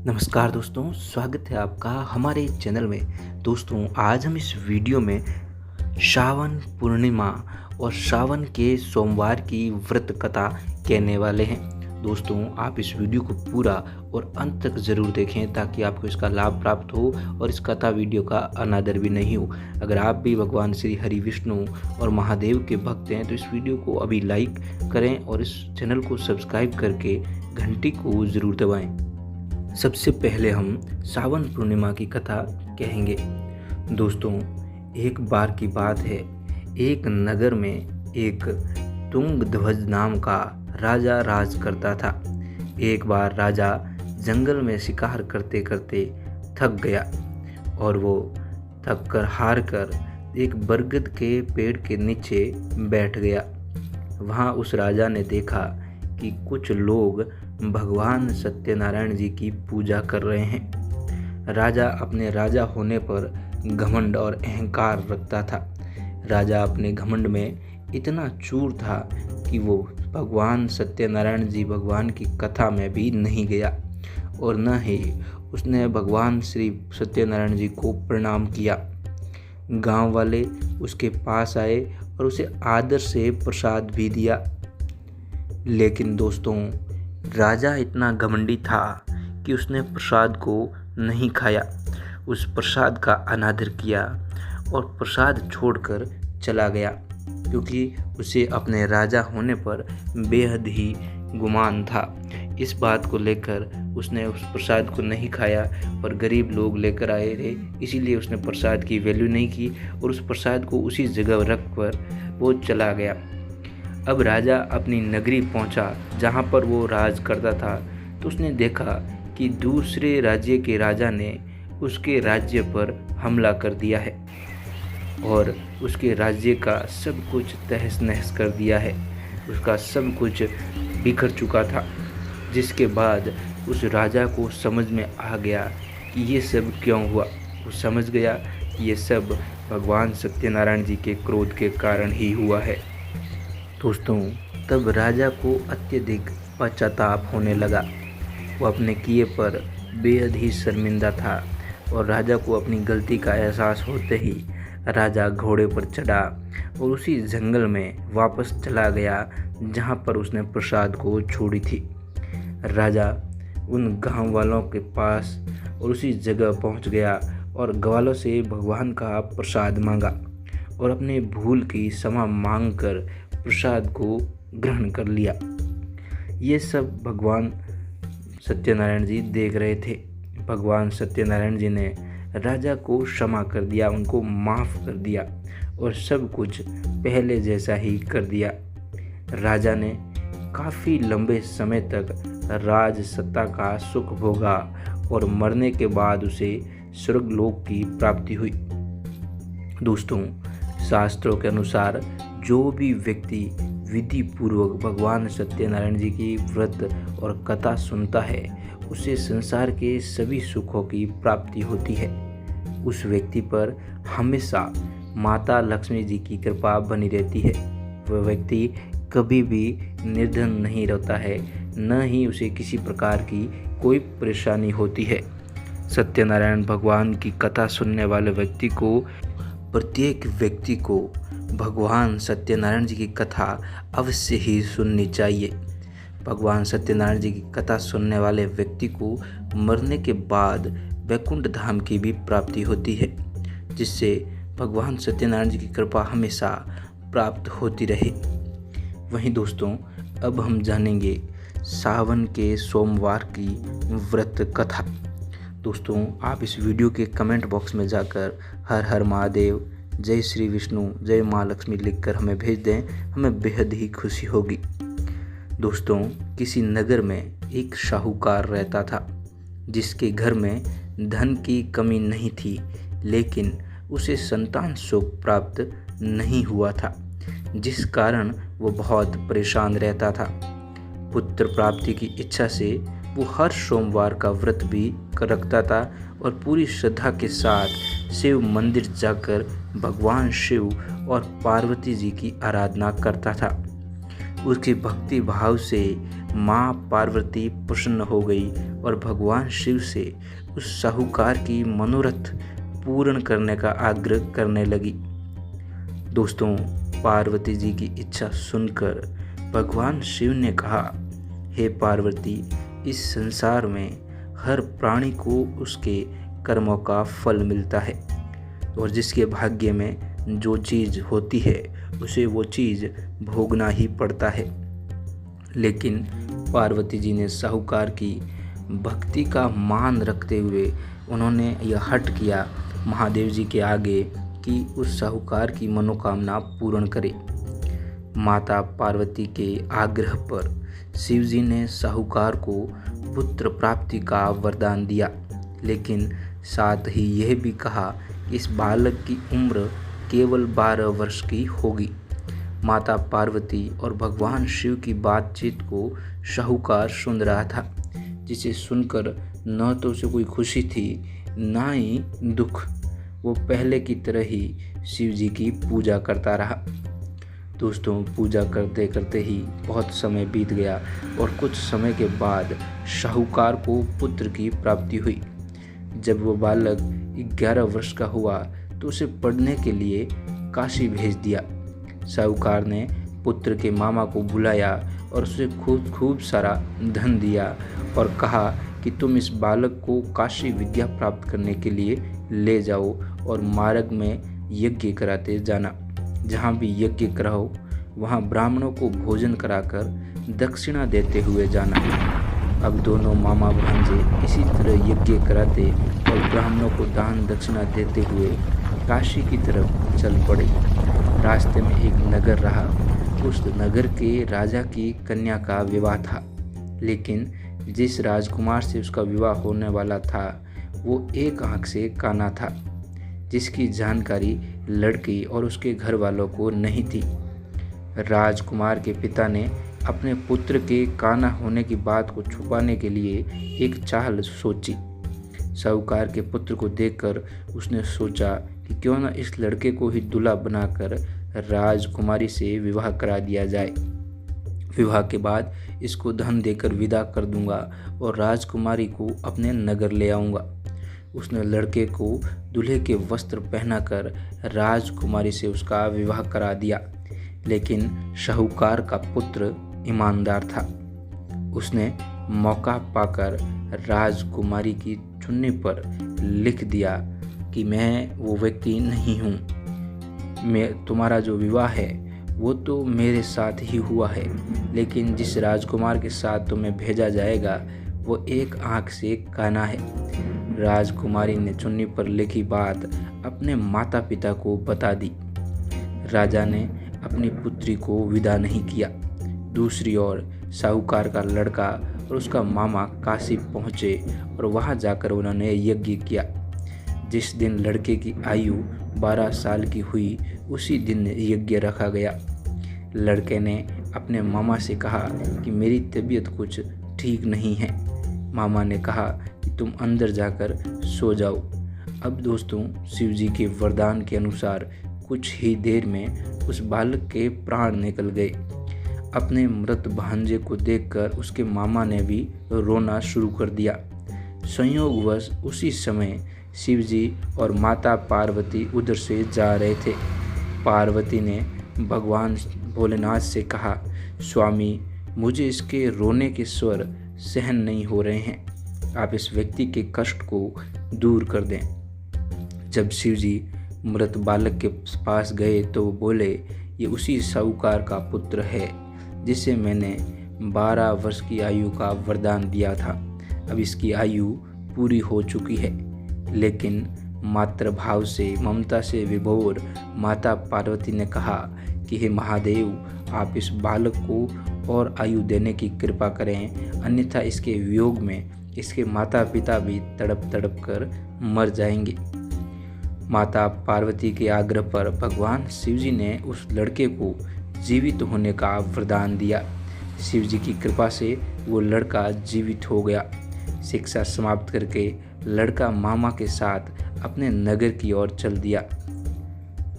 नमस्कार दोस्तों, स्वागत है आपका हमारे चैनल में। दोस्तों, आज हम इस वीडियो में श्रावण पूर्णिमा और श्रावण के सोमवार की व्रत कथा कहने वाले हैं। दोस्तों, आप इस वीडियो को पूरा और अंत तक ज़रूर देखें ताकि आपको इसका लाभ प्राप्त हो और इस कथा वीडियो का अनादर भी नहीं हो। अगर आप भी भगवान श्री हरि विष्णु और महादेव के भक्त हैं तो इस वीडियो को अभी लाइक करें और इस चैनल को सब्सक्राइब करके घंटी को ज़रूर दबाएँ। सबसे पहले हम श्रावण पूर्णिमा की कथा कहेंगे। दोस्तों, एक बार की बात है, एक नगर में एक तुंगध्वज नाम का राजा राज करता था। एक बार राजा जंगल में शिकार करते करते थक गया और वो थक कर हार कर एक बरगद के पेड़ के नीचे बैठ गया। वहाँ उस राजा ने देखा कि कुछ लोग भगवान सत्यनारायण जी की पूजा कर रहे हैं। राजा अपने राजा होने पर घमंड और अहंकार रखता था। राजा अपने घमंड में इतना चूर था कि वो भगवान सत्यनारायण जी भगवान की कथा में भी नहीं गया और न ही उसने भगवान श्री सत्यनारायण जी को प्रणाम किया। गांव वाले उसके पास आए और उसे आदर से प्रसाद भी दिया। लेकिन दोस्तों, राजा इतना घमंडी था कि उसने प्रसाद को नहीं खाया, उस प्रसाद का अनादर किया और प्रसाद छोड़कर चला गया, क्योंकि उसे अपने राजा होने पर बेहद ही गुमान था। इस बात को लेकर उसने उस प्रसाद को नहीं खाया और गरीब लोग लेकर आए थे, इसीलिए उसने प्रसाद की वैल्यू नहीं की और उस प्रसाद को उसी जगह रख कर वो चला गया। अब राजा अपनी नगरी पहुंचा जहां पर वो राज करता था, तो उसने देखा कि दूसरे राज्य के राजा ने उसके राज्य पर हमला कर दिया है और उसके राज्य का सब कुछ तहस नहस कर दिया है। उसका सब कुछ बिखर चुका था, जिसके बाद उस राजा को समझ में आ गया कि ये सब क्यों हुआ। वो समझ गया कि ये सब भगवान सत्यनारायण जी के क्रोध के कारण ही हुआ है। दोस्तों, तब राजा को अत्यधिक पश्चाताप होने लगा। वो अपने किए पर बेहद ही शर्मिंदा था और राजा को अपनी गलती का एहसास होते ही राजा घोड़े पर चढ़ा और उसी जंगल में वापस चला गया जहाँ पर उसने प्रसाद को छोड़ी थी। राजा उन गांव वालों के पास और उसी जगह पहुँच गया और ग्वालों से भगवान का प्रसाद मांगा और अपने भूल की क्षमा मांग कर प्रसाद को ग्रहण कर लिया। ये सब भगवान सत्यनारायण जी देख रहे थे। भगवान सत्यनारायण जी ने राजा को क्षमा कर दिया, उनको माफ़ कर दिया और सब कुछ पहले जैसा ही कर दिया। राजा ने काफ़ी लंबे समय तक राज सत्ता का सुख भोगा और मरने के बाद उसे स्वर्गलोक की प्राप्ति हुई। दोस्तों, शास्त्रों के अनुसार जो भी व्यक्ति विधि पूर्वक भगवान सत्यनारायण जी की व्रत और कथा सुनता है, उसे संसार के सभी सुखों की प्राप्ति होती है। उस व्यक्ति पर हमेशा माता लक्ष्मी जी की कृपा बनी रहती है। वह व्यक्ति कभी भी निर्धन नहीं रहता है, न ही उसे किसी प्रकार की कोई परेशानी होती है। सत्यनारायण भगवान की कथा सुनने वाले व्यक्ति को, प्रत्येक व्यक्ति को भगवान सत्यनारायण जी की कथा अवश्य ही सुननी चाहिए। भगवान सत्यनारायण जी की कथा सुनने वाले व्यक्ति को मरने के बाद वैकुंठ धाम की भी प्राप्ति होती है, जिससे भगवान सत्यनारायण जी की कृपा हमेशा प्राप्त होती रहे। वहीं दोस्तों, अब हम जानेंगे सावन के सोमवार की व्रत कथा। दोस्तों, आप इस वीडियो के कमेंट बॉक्स में जाकर हर हर महादेव, जय श्री विष्णु, जय माँ लक्ष्मी लिखकर हमें भेज दें, हमें बेहद ही खुशी होगी। दोस्तों, किसी नगर में एक साहूकार रहता था, जिसके घर में धन की कमी नहीं थी, लेकिन उसे संतान सुख प्राप्त नहीं हुआ था, जिस कारण वो बहुत परेशान रहता था। पुत्र प्राप्ति की इच्छा से वो हर सोमवार का व्रत भी रखता था और पूरी श्रद्धा के साथ शिव मंदिर जाकर भगवान शिव और पार्वती जी की आराधना करता था। उसके भक्ति भाव से माँ पार्वती प्रसन्न हो गई और भगवान शिव से उस साहूकार की मनोरथ पूर्ण करने का आग्रह करने लगी। दोस्तों, पार्वती जी की इच्छा सुनकर भगवान शिव ने कहा, हे पार्वती, इस संसार में हर प्राणी को उसके कर्मों का फल मिलता है और जिसके भाग्य में जो चीज़ होती है उसे वो चीज़ भोगना ही पड़ता है। लेकिन पार्वती जी ने साहूकार की भक्ति का मान रखते हुए उन्होंने यह हठ किया महादेव जी के आगे कि उस साहूकार की मनोकामना पूर्ण करे। माता पार्वती के आग्रह पर शिव जी ने साहूकार को पुत्र प्राप्ति का वरदान दिया, लेकिन साथ ही यह भी कहा कि इस बालक की उम्र केवल 12 वर्ष की होगी। माता पार्वती और भगवान शिव की बातचीत को साहूकार सुन रहा था, जिसे सुनकर न तो उसे कोई खुशी थी न ही दुख। वो पहले की तरह ही शिव जी की पूजा करता रहा। दोस्तों, पूजा करते करते ही बहुत समय बीत गया और कुछ समय के बाद साहूकार को पुत्र की प्राप्ति हुई। जब वो बालक 11 वर्ष का हुआ तो उसे पढ़ने के लिए काशी भेज दिया। साहूकार ने पुत्र के मामा को बुलाया और उसे खूब सारा धन दिया और कहा कि तुम इस बालक को काशी विद्या प्राप्त करने के लिए ले जाओ और मार्ग में यज्ञ कराते जाना। जहाँ भी यज्ञ कराओ वहाँ ब्राह्मणों को भोजन कराकर दक्षिणा देते हुए जाना। अब दोनों मामा भांजे इसी तरह यज्ञ कराते और ब्राह्मणों को दान दक्षिणा देते हुए काशी की तरफ चल पड़े। रास्ते में एक नगर रहा। उस नगर के राजा की कन्या का विवाह था, लेकिन जिस राजकुमार से उसका विवाह होने वाला था वो एक आंख से काना था, जिसकी जानकारी लड़की और उसके घर वालों को नहीं थी। राजकुमार के पिता ने अपने पुत्र के काना होने की बात को छुपाने के लिए एक चाल सोची। साहूकार के पुत्र को देखकर उसने सोचा कि क्यों न इस लड़के को ही दूल्हा बनाकर राजकुमारी से विवाह करा दिया जाए। विवाह के बाद इसको धन देकर विदा कर दूंगा और राजकुमारी को अपने नगर ले आऊँगा। उसने लड़के को दूल्हे के वस्त्र पहनाकर राजकुमारी से उसका विवाह करा दिया। लेकिन साहूकार का पुत्र ईमानदार था। उसने मौका पाकर राजकुमारी की चुन्नी पर लिख दिया कि मैं वो व्यक्ति नहीं हूँ, तुम्हारा जो विवाह है वो तो मेरे साथ ही हुआ है, लेकिन जिस राजकुमार के साथ तुम्हें भेजा जाएगा वो एक आंख से काना है। राजकुमारी ने चुन्नी पर लिखी बात अपने माता पिता को बता दी। राजा ने अपनी पुत्री को विदा नहीं किया। दूसरी ओर साहूकार का लड़का और उसका मामा काशी पहुँचे और वहाँ जाकर उन्होंने यज्ञ किया। जिस दिन लड़के की आयु 12 साल की हुई उसी दिन यज्ञ रखा गया। लड़के ने अपने मामा से कहा कि मेरी तबीयत कुछ ठीक नहीं है। मामा ने कहा कि तुम अंदर जाकर सो जाओ। अब दोस्तों, शिव जी के वरदान के अनुसार कुछ ही देर में उस बालक के प्राण निकल गए। अपने मृत भांजे को देखकर उसके मामा ने भी रोना शुरू कर दिया। संयोगवश उसी समय शिव जी और माता पार्वती उधर से जा रहे थे। पार्वती ने भगवान भोलेनाथ से कहा, स्वामी, मुझे इसके रोने के स्वर सहन नहीं हो रहे हैं, आप इस व्यक्ति के कष्ट को दूर कर दें। जब शिव जी मृत बालक के पास गए तो वो बोले, ये उसी साहूकार का पुत्र है जिसे मैंने 12 वर्ष की आयु का वरदान दिया था। अब इसकी आयु पूरी हो चुकी है। लेकिन मातृभाव से ममता से विभोर माता पार्वती ने कहा कि हे महादेव, आप इस बालक को और आयु देने की कृपा करें, अन्यथा इसके वियोग में इसके माता पिता भी तड़प तड़प कर मर जाएंगे। माता पार्वती के आग्रह पर भगवान शिवजी ने उस लड़के को जीवित होने का वरदान दिया। शिवजी की कृपा से वो लड़का जीवित हो गया। शिक्षा समाप्त करके लड़का मामा के साथ अपने नगर की ओर चल दिया।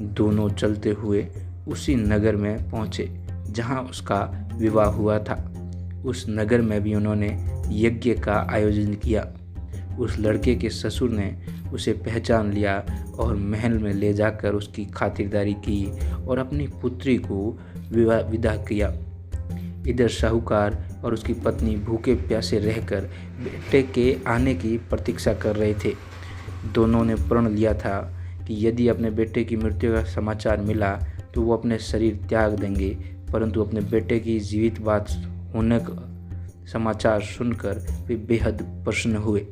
दोनों चलते हुए उसी नगर में पहुँचे जहाँ उसका विवाह हुआ था। उस नगर में भी उन्होंने यज्ञ का आयोजन किया। उस लड़के के ससुर ने उसे पहचान लिया और महल में ले जाकर उसकी खातिरदारी की और अपनी पुत्री को विदा किया। इधर साहूकार और उसकी पत्नी भूखे प्यासे रहकर बेटे के आने की प्रतीक्षा कर रहे थे। दोनों ने प्रण लिया था कि यदि अपने बेटे की मृत्यु का समाचार मिला तो वो अपने शरीर त्याग देंगे, परंतु अपने बेटे की जीवित बात होने का समाचार सुनकर वे बेहद प्रसन्न हुए।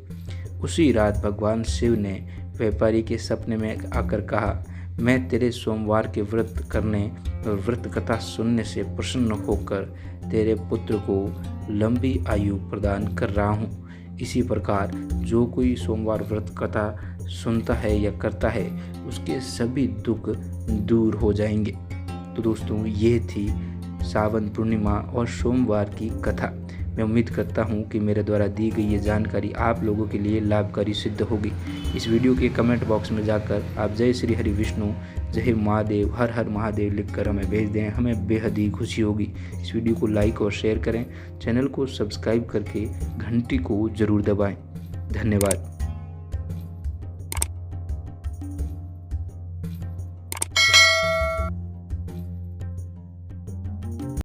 उसी रात भगवान शिव ने व्यापारी के सपने में आकर कहा, मैं तेरे सोमवार के व्रत करने और व्रत कथा सुनने से प्रसन्न होकर तेरे पुत्र को लंबी आयु प्रदान कर रहा हूँ। इसी प्रकार जो कोई सोमवार व्रत कथा सुनता है या करता है उसके सभी दुख दूर हो जाएंगे। तो दोस्तों, ये थी सावन पूर्णिमा और सोमवार की कथा। मैं उम्मीद करता हूँ कि मेरे द्वारा दी गई ये जानकारी आप लोगों के लिए लाभकारी सिद्ध होगी। इस वीडियो के कमेंट बॉक्स में जाकर आप जय श्री हरि विष्णु, जय महादेव, हर हर महादेव लिखकर हमें भेज दें, हमें बेहद ही खुशी होगी। इस वीडियो को लाइक और शेयर करें, चैनल को सब्सक्राइब करके घंटी को ज़रूर दबाएं। धन्यवाद।